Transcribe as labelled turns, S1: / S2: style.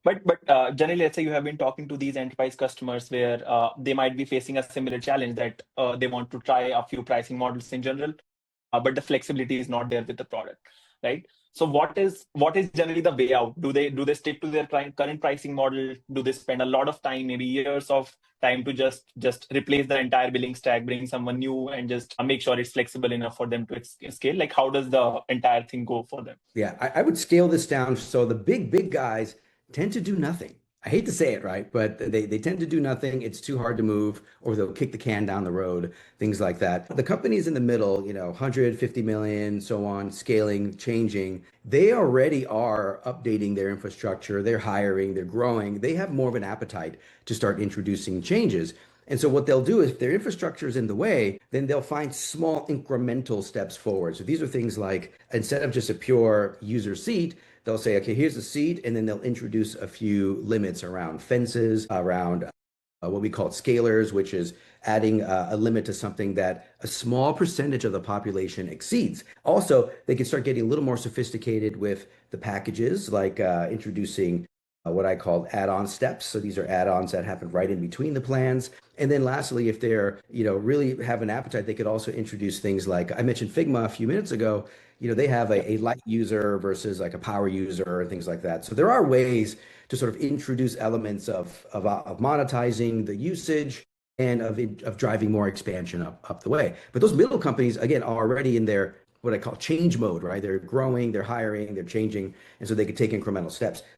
S1: But generally, let's say you have been talking to these enterprise customers where they might be facing a similar challenge that they want to try a few pricing models in general, but the flexibility is not there with the product, right? So what is generally the way out? Do they stick to their current pricing model? Do they spend a lot of time, maybe years of time, to just replace the entire billing stack, bring someone new, and just make sure it's flexible enough for them to scale? Like, how does the entire thing go for them?
S2: Yeah, I would scale this down. So the big guys tend to do nothing. I hate to say it, right? But they tend to do nothing. It's too hard to move, or they'll kick the can down the road, things like that. The companies in the middle, 150 million, so on, scaling, changing, they already are updating their infrastructure. They're hiring, they're growing. They have more of an appetite to start introducing changes. And so what they'll do is if their infrastructure is in the way, then they'll find small incremental steps forward. So these are things like instead of just a pure user seat, they'll say, okay, here's a seat, and then they'll introduce a few limits around fences, around what we call scalers, which is adding a limit to something that a small percentage of the population exceeds. Also, they can start getting a little more sophisticated with the packages, like introducing what I call add-on steps. So these are add-ons that happen right in between the plans. And then lastly, if they're, really have an appetite, they could also introduce things like I mentioned Figma a few minutes ago. They have a light user versus like a power user and things like that. So there are ways to sort of introduce elements of monetizing the usage and of driving more expansion up the way. But those middle companies, again, are already in their what I call change mode, right? They're growing, they're hiring, they're changing, and so they could take incremental steps.